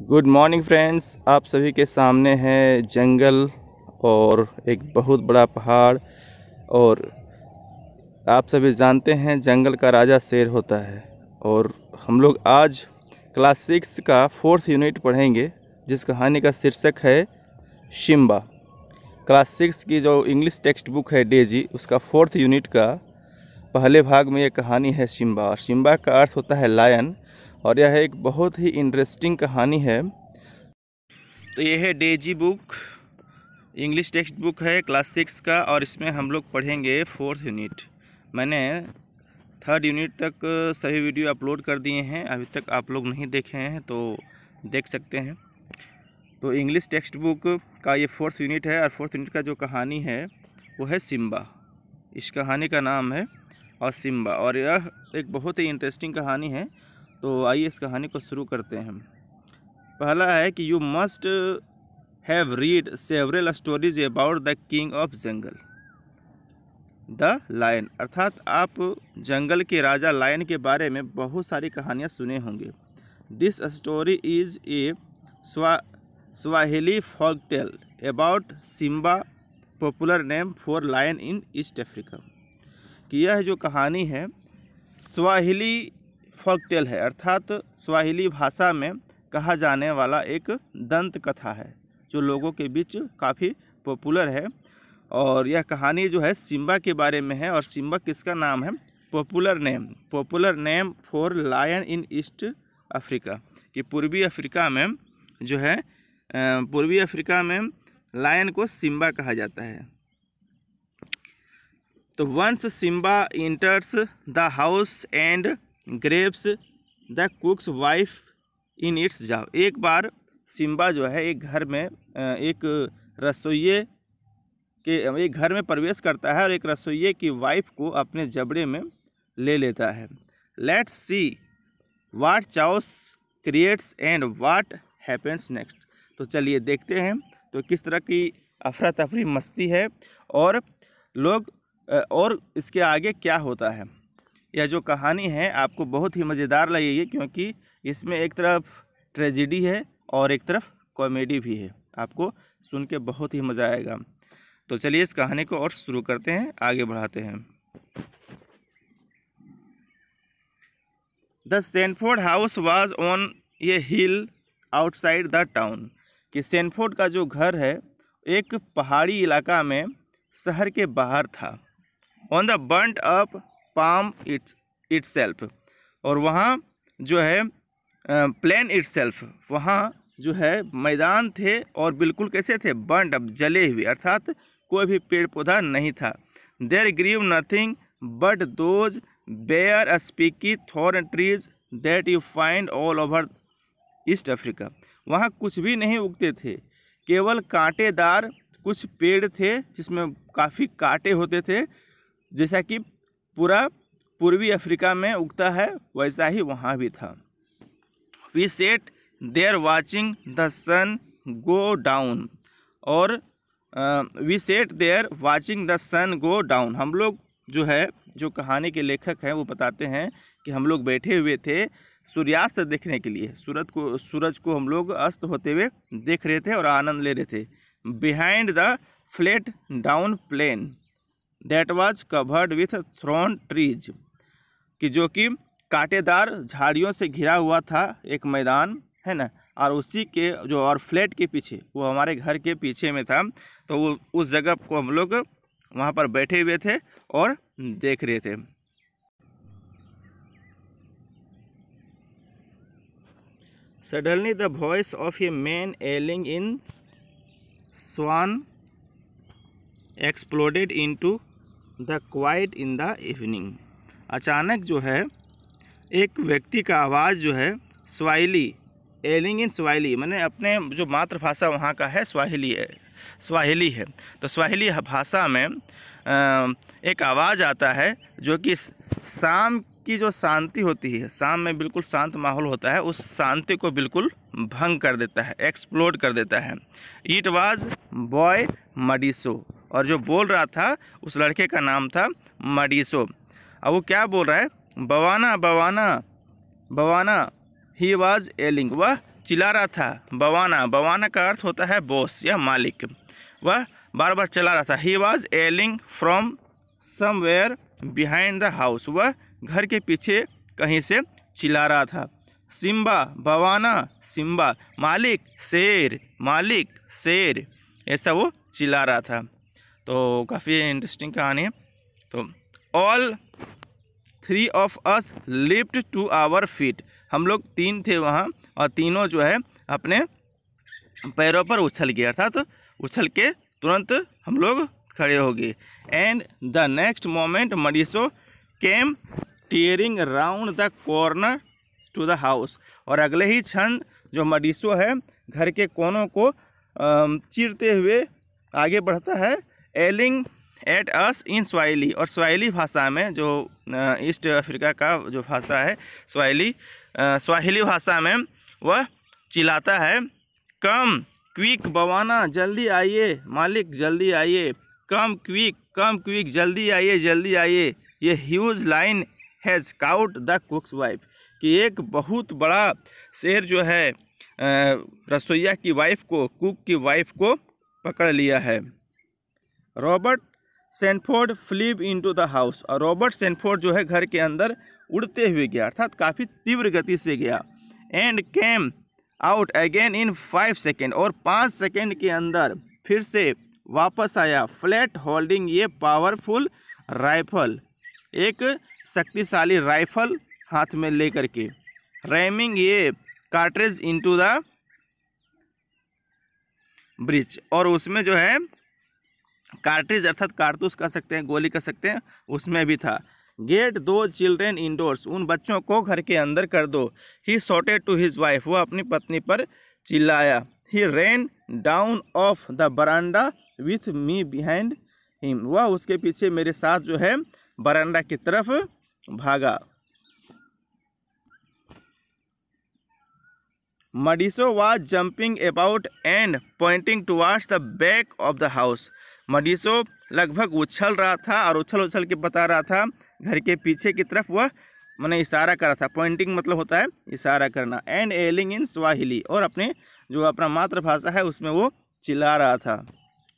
Good morning friends. आप सभी के सामने है जंगल और एक बहुत बड़ा पहाड़। और आप सभी जानते हैं जंगल का राजा शेर होता है। और हम लोग आज क्लास 6 का 4th यूनिट पढ़ेंगे, जिस कहानी का शीर्षक है सिम्बा। क्लास 6 की जो इंग्लिश टेक्स्ट बुक है डेजी, उसका 4th यूनिट का पहले भाग में ये कहानी है सिम्बा। और सिम्बा का अर्थ होता है लायन। और यह एक बहुत ही इंटरेस्टिंग कहानी है। तो ये है Daisy book, English text book है क्लास 6 का, और इसमें हम लोग पढ़ेंगे 4th यूनिट। मैंने 3rd यूनिट तक सभी वीडियो अपलोड कर दिए हैं, अभी तक आप लोग नहीं देखे हैं तो देख सकते हैं। तो इंग्लिश टेक्स्ट बुक का ये 4th यूनिट है, और 4th यूनिट का जो कहानी है वो है सिम्बा। इस कहानी का नाम है और सिम्बा, और यह एक बहुत ही इंटरेस्टिंग कहानी है। तो आइए इस कहानी को शुरू करते हैं। पहला है कि you must have read several stories about the king of jungle the lion, अर्थात आप जंगल के राजा लायन के बारे में बहुत सारी कहानियाँ सुने होंगे। This story is a Swahili folk tale about Simba, popular name for lion in East Africa. कि यह जो कहानी है स्वाहिली फोक टेल है, अर्थात स्वाहिली भाषा में कहा जाने वाला एक दंत कथा है जो लोगों के बीच काफ़ी पॉपुलर है। और यह कहानी जो है सिम्बा के बारे में है। और सिम्बा किसका नाम है? Popular name for lion in East Africa, कि पूर्वी अफ्रीका में जो है पूर्वी अफ्रीका में लायन को सिम्बा कहा जाता है। तो once Simba enters the house and grabs the cook's wife in its jaws. एक बार सिम्बा जो है एक घर में एक घर में प्रवेश करता है और एक रसोइये की वाइफ को अपने जबड़े में ले लेता है। Let's see what chaos creates and what happens next. तो चलिए देखते हैं तो किस तरह की अफरा तफरी मस्ती है और इसके आगे क्या होता है। यह जो कहानी है आपको बहुत ही मज़ेदार लगेगी, क्योंकि इसमें एक तरफ ट्रेजेडी है और एक तरफ कॉमेडी भी है। आपको सुन के बहुत ही मज़ा आएगा। तो चलिए इस कहानी को और शुरू करते हैं, आगे बढ़ाते हैं। The Sanford house was on A hill outside the town. कि सैनफोर्ड का जो घर है एक पहाड़ी इलाका में शहर के बाहर था। On the burnt up palm itself, और वहाँ जो है प्लेन इटसेल्फ, वहाँ जो है मैदान थे और बिल्कुल कैसे थे? बर्न्ट अप, जले हुए, अर्थात कोई भी पेड़ पौधा नहीं था। There grew nothing but those bare spiky thorn trees that you find all over East Africa. वहाँ कुछ भी नहीं उगते थे, केवल कांटेदार कुछ पेड़ थे जिसमें काफ़ी कांटे होते थे, जैसा कि पूरा पूर्वी अफ्रीका में उगता है वैसा ही वहाँ भी था। We sat there watching the sun go down, और we sat there watching the sun go down. हम लोग जो है, जो कहानी के लेखक हैं वो बताते हैं कि हम लोग बैठे हुए थे सूर्यास्त देखने के लिए। सूरज को हम लोग अस्त होते हुए देख रहे थे और आनंद ले रहे थे। Behind the flat down plain that was covered with thorn trees, कि जो कि कांटेदार झाड़ियों से घिरा हुआ था एक मैदान है ना, और उसी के जो और फ्लैट के पीछे, वो हमारे घर के पीछे में था, तो वो उस जगह को हम लोग वहाँ पर बैठे हुए थे और देख रहे थे। Suddenly the voice of a man yelling in Swahili exploded into the quiet in the evening. अचानक जो है एक व्यक्ति का आवाज़ जो है स्वाहिली, एलिंग इन स्वाहिली, मैंने अपने जो मातृभाषा वहाँ का है स्वाहिली है। तो स्वाहिली भाषा में एक आवाज़ आता है जो कि शाम की जो शांति होती है, शाम में बिल्कुल शांत माहौल होता है, उस शांति को बिल्कुल भंग कर देता है, एक्सप्लोड कर देता है। इट वाज बॉय मडीसो, और जो बोल रहा था उस लड़के का नाम था मडीसो। अब वो क्या बोल रहा है? Bawana bwana Bawana, he was एलिंग, वह चिल्ला रहा था। बवाना, बवाना का अर्थ होता है बॉस या मालिक। वह बार बार चिल्ला रहा था। He was yelling from somewhere behind the house, वह घर के पीछे कहीं से चिल्ला रहा था। सिम्बा, बवाना, सिम्बा, मालिक शेर, मालिक शेर, ऐसा वो चिल्ला रहा था। तो काफ़ी इंटरेस्टिंग कहानी है। तो all 3 of us lift to our feet, हम लोग 3 थे वहाँ और तीनों जो है अपने पैरों पर उछल गए, अर्थात उछल के तुरंत हम लोग खड़े हो गए। And the next moment Mdisho came tearing round the corner to the house, और अगले ही क्षण जो मडीसो है घर के कोनों को चीरते हुए आगे बढ़ता है। एलिंग एट अस इन स्वाहिली, और स्वाहिली भाषा में, जो ईस्ट अफ्रीका का जो भाषा है स्वाहिली भाषा में वह चिल्लाता है। कम क्विक बवाना, जल्दी आइए, मालिक जल्दी आइए। कम क्विक, जल्दी आइए, जल्दी आइए। ये huge line has cout the cook's wife, कि एक बहुत बड़ा शेर जो है रसोइया की वाइफ को, कुक की वाइफ को पकड़ लिया है। Robert Sanford flew into the house, और रॉबर्ट सैनफोर्ड जो है घर के अंदर उड़ते हुए गया, अर्थात काफ़ी तीव्र गति से गया। And came out again in 5 second, और 5 सेकेंड के अंदर फिर से वापस आया। फ्लैट होल्डिंग ये पावरफुल राइफल, एक शक्तिशाली राइफल हाथ में लेकर के। रैमिंग ये कार्ट्रिज इनटू द ब्रिज, और उसमें जो है कार्ट्रिज अर्थात कारतूस कह सकते हैं, गोली कह सकते हैं, उसमें भी था। गेट दो चिल्ड्रेन इंडोर्स, उन बच्चों को घर के अंदर कर दो। He shouted to his wife, वह अपनी पत्नी पर चिल्लाया। He ran down off the veranda with me behind him, वह उसके पीछे मेरे साथ जो है बरांडा की तरफ भागा। Mdisho was jumping about and pointing towards the back of the house, Mdisho लगभग उछल रहा था और उछल उछल के बता रहा था घर के पीछे की तरफ, वह मैंने इशारा करा था। पॉइंटिंग मतलब होता है इशारा करना। एंड एलिंग इन स्वाहिली, और अपने जो अपना मातृभाषा है उसमें वो चिल्ला रहा था,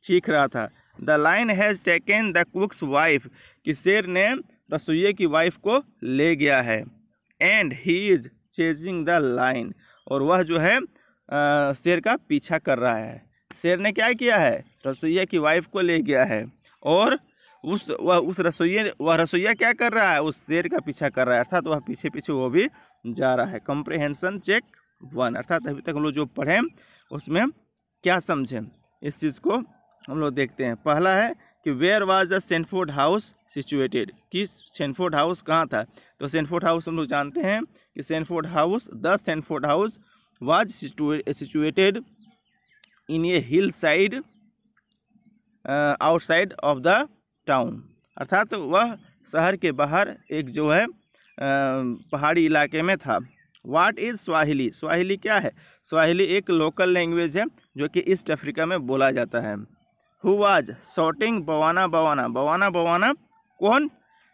चीख रहा था। The line has taken the cook's wife, कि शेर ने रसोइये की वाइफ को ले गया है। And he is chasing the line, और वह जो है शेर का पीछा कर रहा है। शेर ने क्या किया है, रसोइया की वाइफ को ले गया है, और उस रसोइया क्या कर रहा है, उस शेर का पीछा कर रहा है, अर्थात वह पीछे पीछे वो भी जा रहा है। कंप्रिहेंशन चेक 1, अर्थात अभी तक हम लोग जो पढ़ें उसमें क्या समझें, इस चीज़ को हम लोग देखते हैं। पहला है कि where was the Sanford house situated, कि सैनफोर्ड हाउस कहाँ था। तो सैनफोर्ड हाउस हम लोग जानते हैं कि Sanford house was situated in A hill side outside of the town, अर्थात वह शहर के बाहर एक जो है पहाड़ी इलाके में था। व्हाट इज़ स्वाहिली, स्वाहिली क्या है, स्वाहिली एक लोकल लैंग्वेज है जो कि ईस्ट अफ्रीका में बोला जाता है। Who was shouting bwana bwana, bwana bwana कौन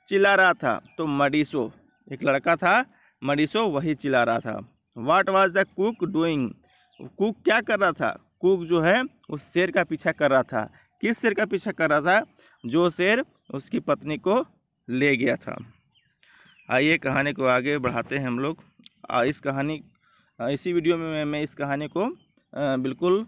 चिल्ला रहा था, तो मडीसो, एक लड़का था मडीसो, वही चिल्ला रहा था। What was the cook doing, cook क्या कर रहा था, कुक जो है उस शेर का पीछा कर रहा था। किस शेर का पीछा कर रहा था, जो शेर उसकी पत्नी को ले गया था। आइए कहानी को आगे बढ़ाते हैं हम लोग। इसी वीडियो में मैं इस कहानी को बिल्कुल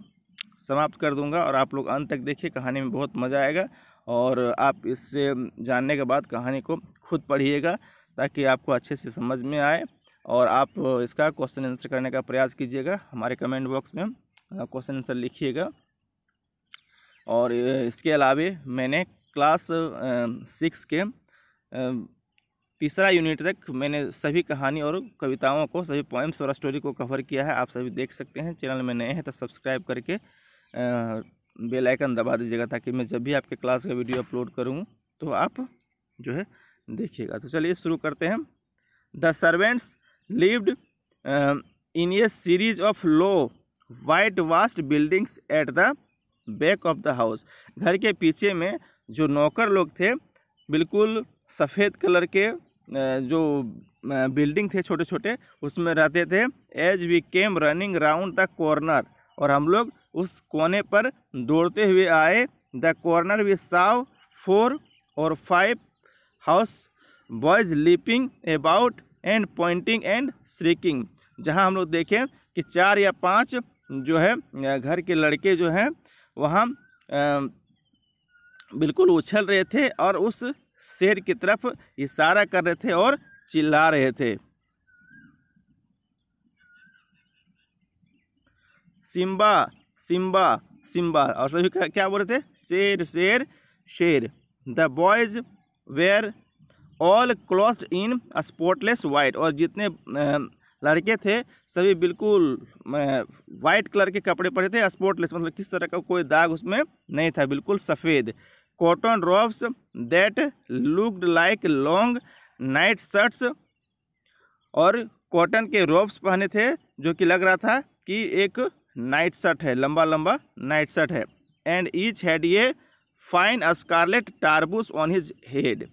समाप्त कर दूंगा, और आप लोग अंत तक देखिए, कहानी में बहुत मज़ा आएगा। और आप इससे जानने के बाद कहानी को खुद पढ़िएगा ताकि आपको अच्छे से समझ में आए, और आप इसका क्वेश्चन आंसर करने का प्रयास कीजिएगा। हमारे कमेंट बॉक्स में क्वेश्चन आंसर लिखिएगा। और इसके अलावा मैंने क्लास 6 के तीसरा यूनिट तक मैंने सभी कहानी और कविताओं को, सभी पोएम्स और स्टोरी को कवर किया है, आप सभी देख सकते हैं। चैनल में नए हैं तो सब्सक्राइब करके बेल आइकन दबा दीजिएगा, ताकि मैं जब भी आपके क्लास का वीडियो अपलोड करूँ तो आप जो है देखिएगा। तो चलिए शुरू करते हैं। The servants lived in A series of low white vast buildings at the back of the house, घर के पीछे में जो नौकर लोग थे, बिल्कुल सफ़ेद कलर के जो बिल्डिंग थे छोटे छोटे, उसमें रहते थे। As we came running round the corner, और हम लोग उस कोने पर दौड़ते हुए आए। The corner we saw 4 or 5 house boys leaping about and pointing and shrieking, जहाँ हम लोग देखें कि 4 या 5 जो है घर के लड़के जो हैं वहाँ बिल्कुल उछल रहे थे और उस शेर की तरफ इशारा कर रहे थे और चिल्ला रहे थे। सिम्बा सिम्बा सिम्बा, और सभी क्या बोल रहे थे? शेर शेर शेर। The boys were all clothed in spotless white, और जितने लड़के थे सभी बिल्कुल वाइट कलर के कपड़े पहने थे। स्पॉटलेस मतलब किस तरह का कोई दाग उसमें नहीं था, बिल्कुल सफ़ेद। Cotton ropes that looked like long night shirts, और कॉटन के रोब्स पहने थे जो कि लग रहा था कि एक नाइट शर्ट है, लंबा लंबा नाइट शर्ट है। And each had a fine scarlet tarboosh on his head,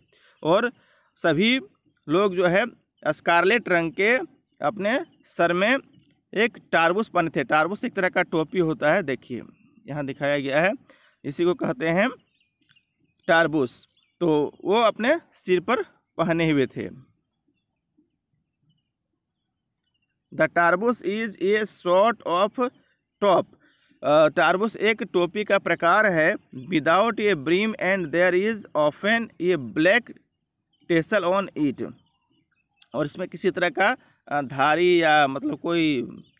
और सभी लोग जो है स्कारलेट रंग के अपने सर में एक टारबूस पहने थे। टारबूस एक तरह का टोपी होता है, देखिए यहाँ दिखाया गया है, इसी को कहते हैं टारबूस। तो वो अपने सिर पर पहने हुए थे। The tarboosh is a sort of top, टारबूस एक टोपी का प्रकार है। Without a brim and there is often a black tassel on it, और इसमें किसी तरह का धारी या मतलब कोई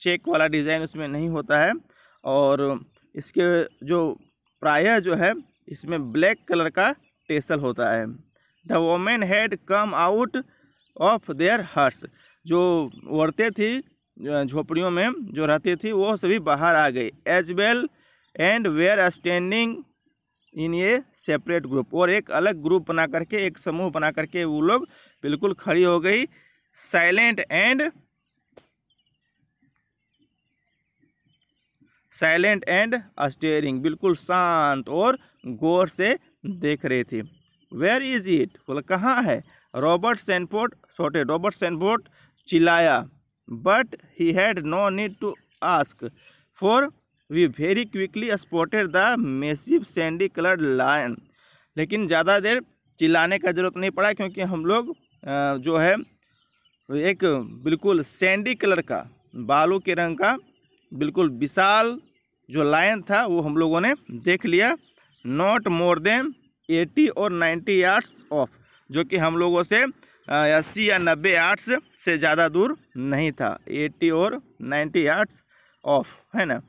चेक वाला डिज़ाइन उसमें नहीं होता है, और इसके जो प्रायः जो है इसमें ब्लैक कलर का टेसल होता है। The women had come out of their huts, जो औरतें थी झोपड़ियों में जो रहती थी वो सभी बाहर आ गई। As well and were standing in a separate group, और एक अलग ग्रुप बना करके, एक समूह बना करके वो लोग बिल्कुल खड़ी हो गई। साइलेंट एंड स्टेयरिंग, बिल्कुल शांत और गौर से देख रही थी। वेयर इज इट, बोला कहाँ है? रॉबर्ट सैनफोर्ड चिल्लाया। But he had no need to ask, for we very quickly spotted the massive sandy coloured lion, लेकिन ज़्यादा देर चिल्लाने का जरूरत नहीं पड़ा, क्योंकि हम लोग जो है एक बिल्कुल सैंडी कलर का, बालू के रंग का बिल्कुल विशाल जो लायन था वो हम लोगों ने देख लिया। नॉट मोर देन 80 और 90 यार्ड्स ऑफ, जो कि हम लोगों से 80 या 90 यार्ड्स से ज़्यादा दूर नहीं था, 80 और 90 यार्ड्स ऑफ, है ना।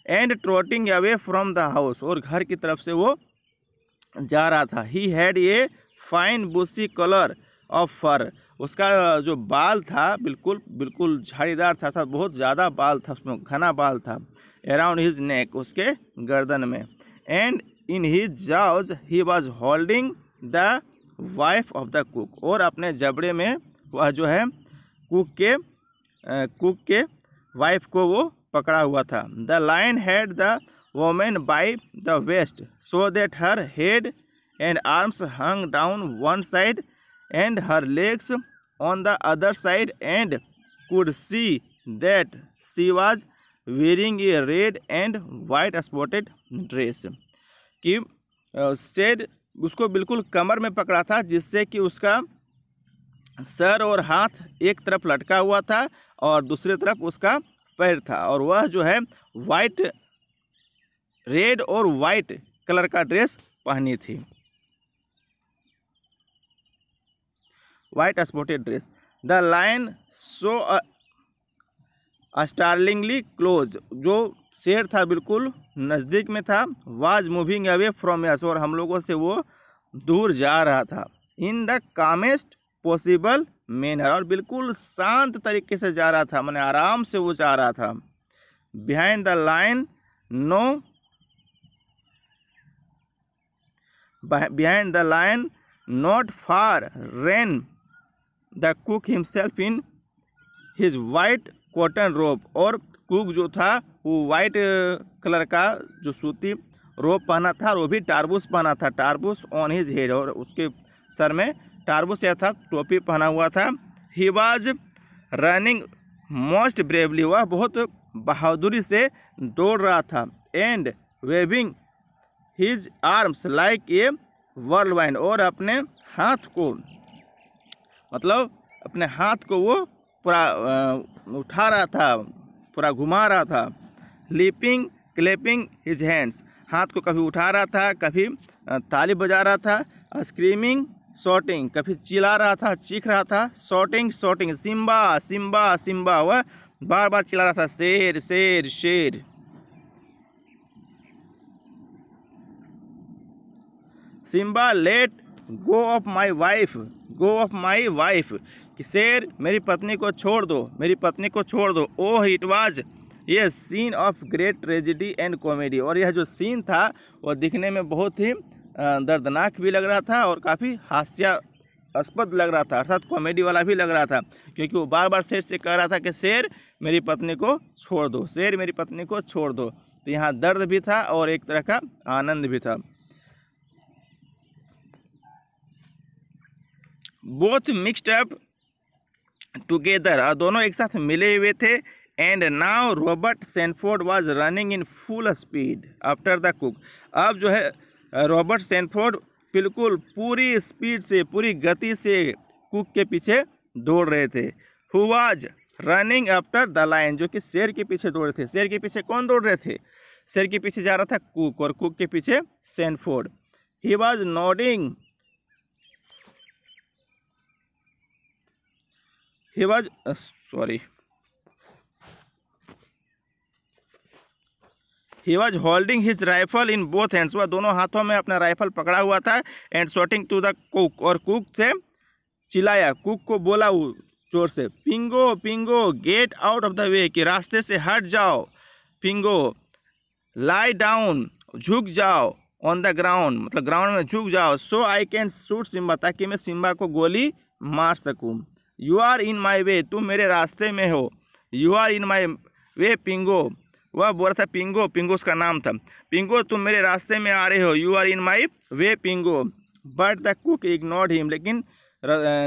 And trotting away from the house, और घर की तरफ से वो जा रहा था। He had a fine bushy collar of fur, उसका जो बाल था बिल्कुल झाड़ीदार था, बहुत ज़्यादा बाल था, उसमें घना बाल था। अराउंड हिज नेक, उसके गर्दन में। And in his jaws he was holding the wife of the cook, और अपने जबड़े में वह जो है कुक के वाइफ को वो पकड़ा हुआ था। The lion had the women by the waist, so that her head and arms hung down one side and her legs on the other side, and could see that she was wearing a red and white spotted dress, कि shade उसको बिल्कुल कमर में पकड़ा था, जिससे कि उसका sir और हाथ एक तरफ लटका हुआ था और दूसरी तरफ उसका पैर था, और वह जो है रेड और वाइट कलर का ड्रेस पहनी थी, white spotted dress. The lion so startlingly close, जो शेर था बिल्कुल नज़दीक में था। Was moving away from us, और हम लोगों से वो दूर जा रहा था। In the calmest possible manner, और बिल्कुल शांत तरीके से जा रहा था, माने आराम से वो जा रहा था। Behind the line not far rain the cook himself in his white cotton रोब, और कुक जो था वो वाइट कलर का जो सूती रोब पहना था, और वो भी टारबूस पहना था, टारबूस ऑन हिज हेड, और उसके सर में टारबूस या था टोपी पहना हुआ था। He was running most bravely, वह बहुत बहादुरी से दौड़ रहा था। And waving his arms like a whirlwind, और अपने हाथ को मतलब अपने हाथ को वो पूरा उठा रहा था, पूरा घुमा रहा था। लीपिंग क्लैपिंग हिज हैंड्स, हाथ को कभी उठा रहा था, कभी ताली बजा रहा था। स्क्रीमिंग शॉटिंग, कभी चिल्ला रहा था, चीख रहा था। Shouting shouting, Simba Simba Simba, वह बार बार चिल्ला रहा था, शेर शेर शेर। Simba let go of my wife, go of my wife, कि शेर मेरी पत्नी को छोड़ दो, मेरी पत्नी को छोड़ दो। ओह इट वाज ये scene of great tragedy and comedy, और यह जो सीन था वह दिखने में बहुत ही दर्दनाक भी लग रहा था और काफ़ी हास्यास्पद लग रहा था, अर्थात कॉमेडी वाला भी लग रहा था, क्योंकि वो बार बार शेर से कह रहा था कि शेर मेरी पत्नी को छोड़ दो, शेर मेरी पत्नी को छोड़ दो। तो यहाँ दर्द भी था और एक तरह का आनंद भी था। बोथ मिक्सड अप टुगेदर, दोनों एक साथ मिले हुए थे। And now Robert Sanford was running in full speed after the cook, अब जो है रॉबर्ट सैनफोर्ड बिल्कुल पूरी स्पीड से, पूरी गति से कुक के पीछे दौड़ रहे थे। Who was running after the lion, जो कि शेर के पीछे दौड़ रहे थे। शेर के पीछे कौन दौड़ रहे थे? शेर के पीछे जा रहा था कुक, और कुक के पीछे Sanford. He was nodding, he was he was holding his rifle in both hands, वह दोनों हाथों में अपना राइफल पकड़ा हुआ था। And shouting to the cook, और कुक से चिल्लाया, कुक को बोला वो जोर से, पिंगो पिंगो get out of the way, कि रास्ते से हट जाओ। पिंगो लाई डाउन, झुक जाओ। ऑन द ग्राउंड, मतलब ग्राउंड में झुक जाओ। सो आई कैन शूट सिम्बा, ताकि मैं सिम्बा को गोली मार सकूं। यू आर इन माई वे, तुम मेरे रास्ते में हो। You are in my way पिंगो, वह बोल रहा था पिंगो, पिंगो उसका नाम था। पिंगो तुम मेरे रास्ते में आ रहे हो। You are in my way पिंगो। But the cook ignored him, लेकिन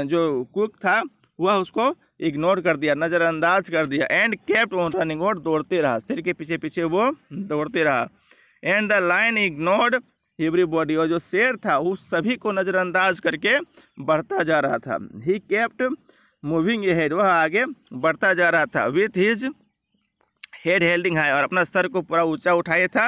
जो कुक था वह उसको इग्नोर कर दिया, नज़रअंदाज कर दिया। एंड केप्ट ऑन रनिंग, और दौड़ते रहा, सिर के पीछे पीछे वो दौड़ते रहा। And the lion ignored everybody, और जो शेर था उस सभी को नज़रअंदाज करके बढ़ता जा रहा था। ही केप्ट मूविंग अहेड, वह आगे बढ़ता जा रहा था। With his head holding high, और अपना सर को पूरा ऊंचा उठाए था।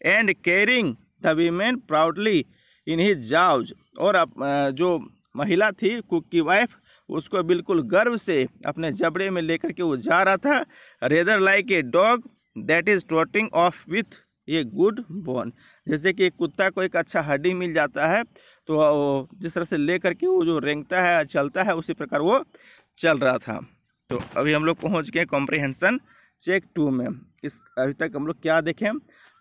And carrying the women proudly in his jaws, और जो महिला थी कुक की वाइफ, उसको बिल्कुल गर्व से अपने जबड़े में लेकर के वो जा रहा था। Rather like a dog that is trotting of with a good bone, जैसे कि एक कुत्ता को एक अच्छा हड्डी मिल जाता है तो जिस तरह से लेकर के वो जो रेंगता है, चलता है, उसी प्रकार वो चल रहा था। तो अभी हम लोग पहुंच गए कॉम्प्रिहेंशन चेक 2 में। इस अभी तक हम लोग क्या देखें?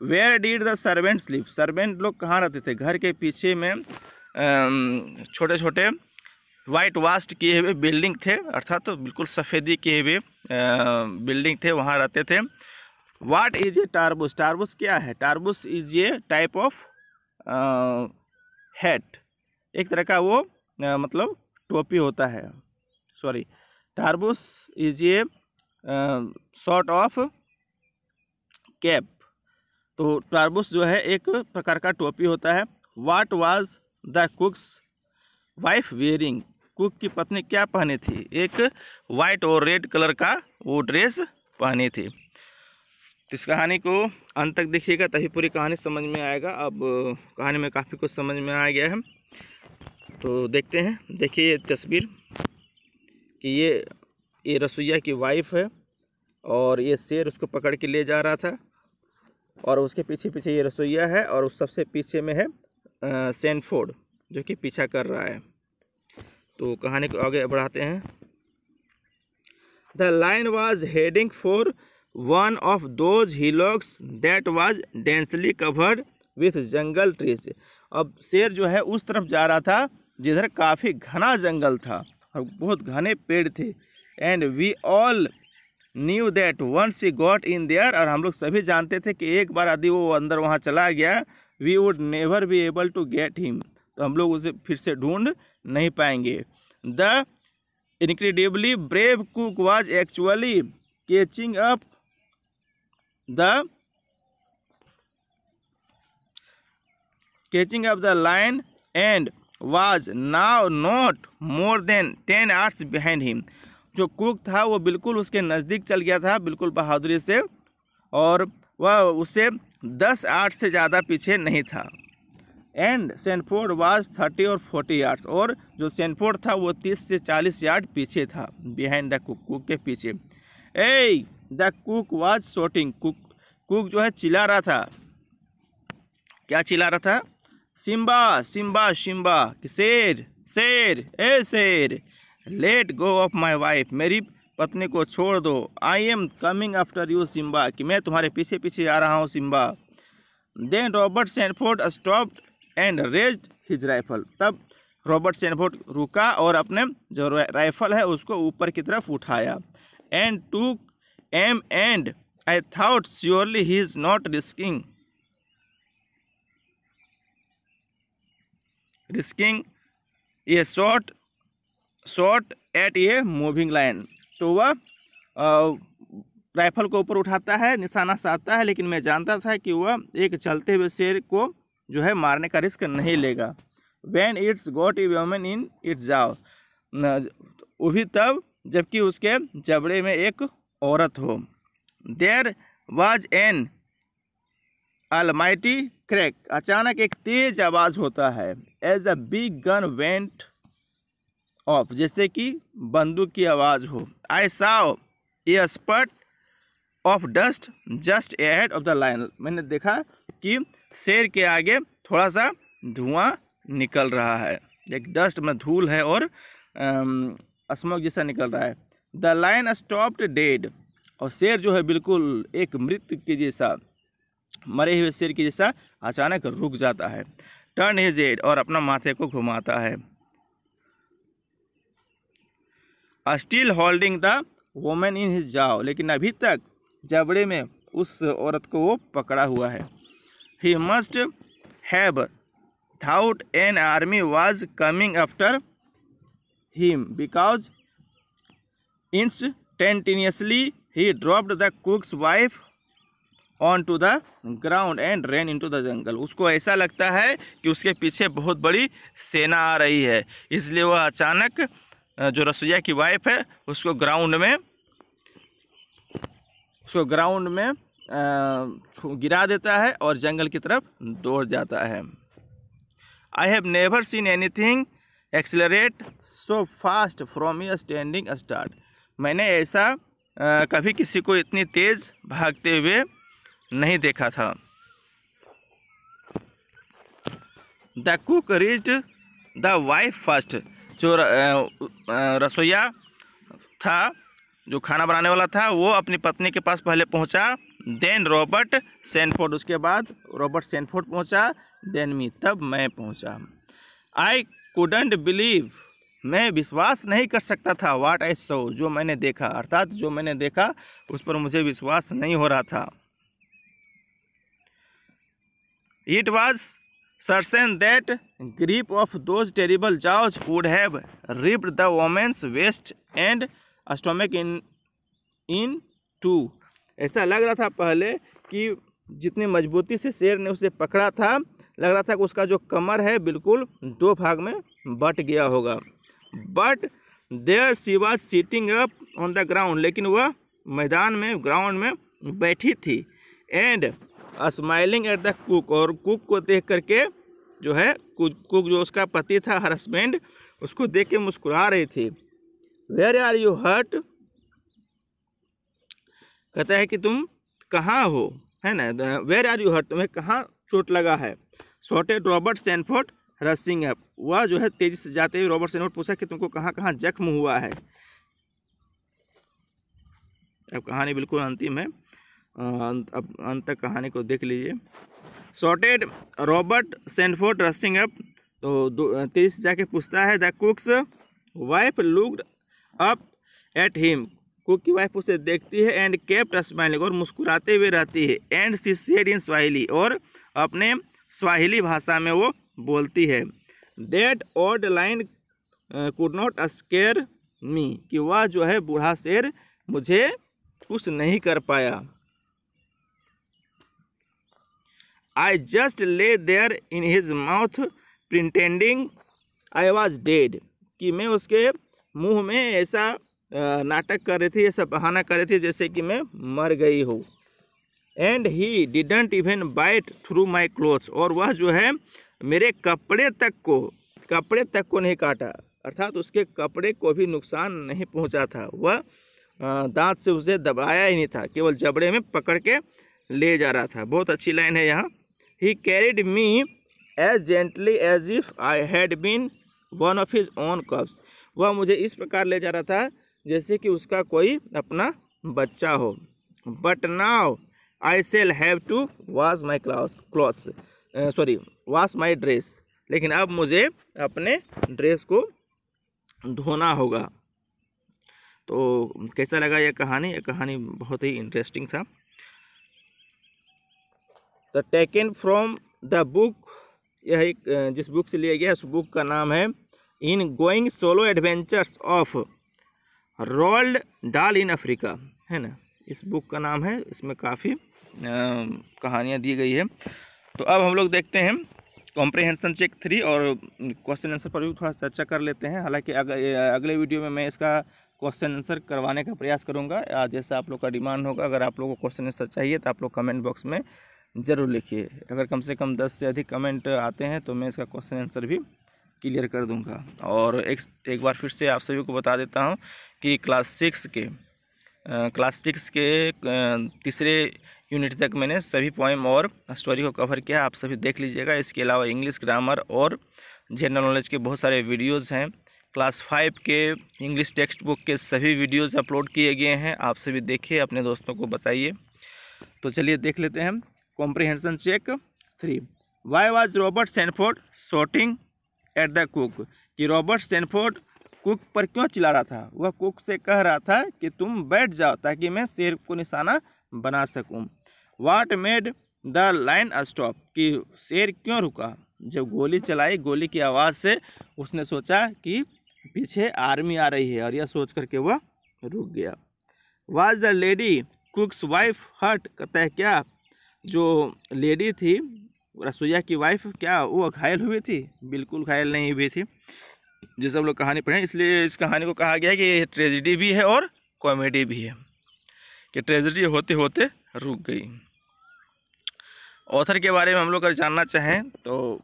Where did the servant sleep, servant लोग कहाँ रहते थे? घर के पीछे में छोटे छोटे वाइट वास्ट किए हुए बिल्डिंग थे, अर्थात तो बिल्कुल सफ़ेदी किए हुए बिल्डिंग थे, वहाँ रहते थे। व्हाट इज ए टारबुस, टारबुस क्या है? टारबुस is a type of hat, एक तरह का वो मतलब टोपी होता है। सॉरी, टारबुस is a sort of cap, तो टारबुस जो है एक प्रकार का टोपी होता है। What was the cook's wife wearing, cook की पत्नी क्या पहनी थी? एक वाइट और रेड कलर का वो ड्रेस पहनी थी। तो इस कहानी को अंत तक देखिएगा तभी पूरी कहानी समझ में आएगा। अब कहानी में काफ़ी कुछ समझ में आ गया है, तो देखते हैं। देखिए ये तस्वीर कि ये रसोइया की वाइफ है और ये शेर उसको पकड़ के ले जा रहा था, और उसके पीछे पीछे ये रसोइया है, और उस सबसे पीछे में है सैनफोर्ड जो कि पीछा कर रहा है। तो कहानी को आगे बढ़ाते हैं। The line was heading for one of those hillocks that was densely covered with jungle trees. अब शेर जो है उस तरफ जा रहा था जिधर काफ़ी घना जंगल था और बहुत घने पेड़ थे। And we all knew that once he got in there, और हम लोग सभी जानते थे कि एक बार यदि वो अंदर वहाँ चला गया, we would never be able to get him, तो हम लोग उसे फिर से ढूंढ नहीं पाएंगे। The incredibly brave cook was actually catching up the line and was now not more than 10 yards behind him। जो कुक था वो बिल्कुल उसके नज़दीक चल गया था, बिल्कुल बहादुरी से, और वह उससे 10 यार्ड से ज़्यादा पीछे नहीं था। एंड सैनफोर्ड वाज 30 और 40 यार्ड्स, और जो सैनफोर्ड था वो 30 से 40 यार्ड पीछे था, बिहाइंड द कुक, कुक के पीछे। A the cook was shouting, cook जो है चिल्ला रहा था। क्या चिल्ला रहा था? सिम्बा सिम्बा सिम्बा, शेर शेर ए शेर, let go of my wife, मेरी पत्नी को छोड़ दो। I am coming after you Simba, कि मैं तुम्हारे पीछे पीछे आ रहा हूँ Simba. Then Robert Sanford stopped and raised his rifle, तब रॉबर्ट सैनफोर्ड रुका और अपने जो राइफल है उसको ऊपर की तरफ उठाया। And took aim and I thought surely he is not risking ये shot at a moving line. तो वह राइफल को ऊपर उठाता है, निशाना साधता है, लेकिन मैं जानता था कि वह एक चलते हुए शेर को जो है मारने का रिस्क नहीं लेगा। When it's got a woman in its jaw, वो भी तब जबकि उसके जबड़े में एक औरत हो। There was an almighty crack, अचानक एक तेज आवाज़ होता है। As the big gun went off, जैसे कि बंदूक की आवाज़ हो। I saw a spurt of dust just ahead of the lion, मैंने देखा कि शेर के आगे थोड़ा सा धुआं निकल रहा है, एक डस्ट में धूल है और स्मोक जैसा निकल रहा है। द लायन स्टॉप्ड डेड, और शेर जो है बिल्कुल एक मृत के जैसा, मरे हुए शेर के जैसा अचानक रुक जाता है। टर्न हिज हेड, और अपना माथे को घुमाता है। Still holding the women in his जाव, लेकिन अभी तक जबड़े में उस औरत को वो पकड़ा हुआ है। He must have thought an army was coming after him because instantaneously he dropped the cook's wife on to the ground and ran into the jungle. उसको ऐसा लगता है कि उसके पीछे बहुत बड़ी सेना आ रही है, इसलिए वह अचानक जो रसोइया की वाइफ है उसको ग्राउंड में गिरा देता है और जंगल की तरफ दौड़ जाता है। I have never seen anything accelerate so fast from A standing start, मैंने ऐसा कभी किसी को इतनी तेज भागते हुए नहीं देखा था। The cook reached the wife first, जो रसोइया था, जो खाना बनाने वाला था, वो अपनी पत्नी के पास पहले पहुंचा। देन रॉबर्ट सैनफोर्ड, उसके बाद रॉबर्ट सैनफोर्ड पहुंचा। देन मी, तब मैं पहुंचा। आई कुडंट बिलीव, मैं विश्वास नहीं कर सकता था। व्हाट आई सॉ, जो मैंने देखा, अर्थात जो मैंने देखा उस पर मुझे विश्वास नहीं हो रहा था। It was certain that grip of those terrible jaws would have ripped the women's waist and stomach in two, ऐसा लग रहा था पहले कि जितनी मजबूती से शेर ने उसे पकड़ा था, लग रहा था कि उसका जो कमर है बिल्कुल दो भाग में बट गया होगा। But there she was sitting up on the ground, लेकिन वह मैदान में, ग्राउंड में बैठी थी। And smiling at the cook, और कुक को देख करके जो है, कुक जो उसका पति था, हर हस्बैंड, उसको देख के मुस्कुरा रही थी। वेयर आर यू हर्ट, कहता है कि तुम कहाँ हो, है ना। वेयर आर यू हर्ट, तुम्हें कहाँ चोट लगा है। Shotted Robert Sanford rushing up, वह जो है तेजी से जाते हुए रॉबर्ट सैनफोर्ड पूछा कि तुमको कहाँ कहाँ जख्म हुआ है। अब कहानी बिल्कुल अंतिम है, अब अंत तक कहानी को देख लीजिए। Shotted Robert Sanford rushing up, तो तेजी से जाके पूछता है। The cook's wife looked up at him, cook की वाइफ उसे देखती है। एंड केप्ट स्माइलिंग, और मुस्कुराते हुए रहती है। And she said in Swahili, और अपने स्वाहिली भाषा में वो बोलती है। That odd line could not scare me, कि वह जो है बूढ़ा शेर मुझे कुछ नहीं कर पाया। I just lay there in his mouth pretending I was dead, कि मैं उसके मुंह में ऐसा नाटक कर रही थी, ऐसा बहाना कर रही थी जैसे कि मैं मर गई हूँ। And he didn't even bite through my clothes, और वह जो है मेरे कपड़े तक को नहीं काटा, अर्थात उसके कपड़े को भी नुकसान नहीं पहुंचा था। वह दांत से उसे दबाया ही नहीं था, केवल जबड़े में पकड़ के ले जा रहा था। बहुत अच्छी लाइन है यहाँ। He carried me as gently as if I had been one of his own cubs, वह मुझे इस प्रकार ले जा रहा था जैसे कि उसका कोई अपना बच्चा हो। But now I shall have to wash my clothes, wash my dress, लेकिन अब मुझे अपने ड्रेस को धोना होगा। तो कैसा लगा यह कहानी? यह कहानी बहुत ही इंटरेस्टिंग था। The taken from the book, यह एक जिस बुक से लिया गया उस बुक का नाम है in going solo adventures of rolled डाल इन अफ्रीका, है ना, इस बुक का नाम है। इसमें काफ़ी कहानियाँ दी गई है। तो अब हम लोग देखते हैं कॉम्प्रिहेंशन चेक 3 और क्वेश्चन आंसर पर भी थोड़ा चर्चा कर लेते हैं। हालांकि अगले वीडियो में मैं इसका क्वेश्चन आंसर करवाने का प्रयास करूंगा, जैसा आप लोग का डिमांड होगा। अगर आप लोगों को क्वेश्चन आंसर चाहिए तो आप लोग कमेंट बॉक्स में ज़रूर लिखिए। अगर कम से कम 10 से अधिक कमेंट आते हैं तो मैं इसका क्वेश्चन आंसर भी क्लियर कर दूंगा। और एक बार फिर से आप सभी को बता देता हूं कि क्लास सिक्स के तीसरे यूनिट तक मैंने सभी पोएम और स्टोरी को कवर किया, आप सभी देख लीजिएगा। इसके अलावा इंग्लिश ग्रामर और जनरल नॉलेज के बहुत सारे वीडियोज़ हैं। क्लास 5 के इंग्लिश टेक्स्ट बुक के सभी वीडियोज़ अपलोड किए गए हैं, आप सभी देखिए, अपने दोस्तों को बताइए। तो चलिए देख लेते हैं comprehension check 3। Why was Robert Sanford shouting at the cook, कि रॉबर्ट सैनफोर्ड कुक पर क्यों चिल्ला रहा था? वह कुक से कह रहा था कि तुम बैठ जाओ ताकि मैं शेर को निशाना बना सकूं। वाट मेड द लाइन स्टॉप, कि शेर क्यों रुका? जब गोली चलाई, गोली की आवाज़ से उसने सोचा कि पीछे आर्मी आ रही है, और यह सोच करके वह रुक गया। Was the lady cook's wife hurt, कहता है क्या जो लेडी थी रसोईया की वाइफ, क्या वो घायल हुई थी? बिल्कुल घायल नहीं हुई थी। जिस सब लोग कहानी पढ़ें, इसलिए इस कहानी को कहा गया है कि ये ट्रेजिडी भी है और कॉमेडी भी है, कि ट्रेजिडी होते होते रुक गई। ऑथर के बारे में हम लोग अगर जानना चाहें तो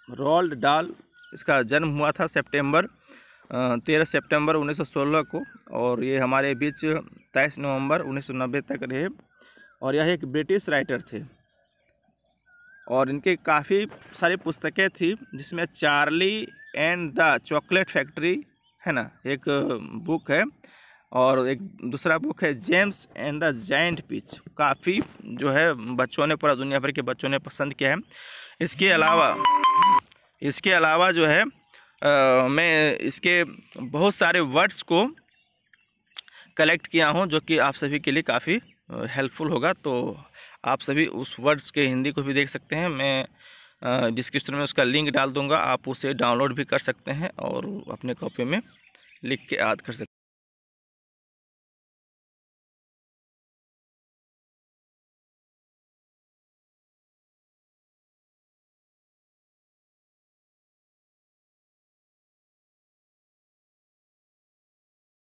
रोल्ड डाल, इसका जन्म हुआ था 13 सितंबर 1916 को, और ये हमारे बीच 23 नवंबर 1990 तक रहे। और यह एक ब्रिटिश राइटर थे, और इनके काफ़ी सारी पुस्तकें थी, जिसमें Charlie and the chocolate factory, है ना, एक बुक है, और एक दूसरा बुक है James and the giant peach. काफ़ी जो है बच्चों ने, पूरा दुनिया भर के बच्चों ने पसंद किया है। इसके अलावा जो है मैं इसके बहुत सारे वर्ड्स को कलेक्ट किया हूँ, जो कि आप सभी के लिए काफ़ी हेल्पफुल होगा। तो आप सभी उस वर्ड्स के हिंदी को भी देख सकते हैं, मैं डिस्क्रिप्शन में उसका लिंक डाल दूँगा, आप उसे डाउनलोड भी कर सकते हैं और अपने कॉपी में लिख के याद कर सकते हैं।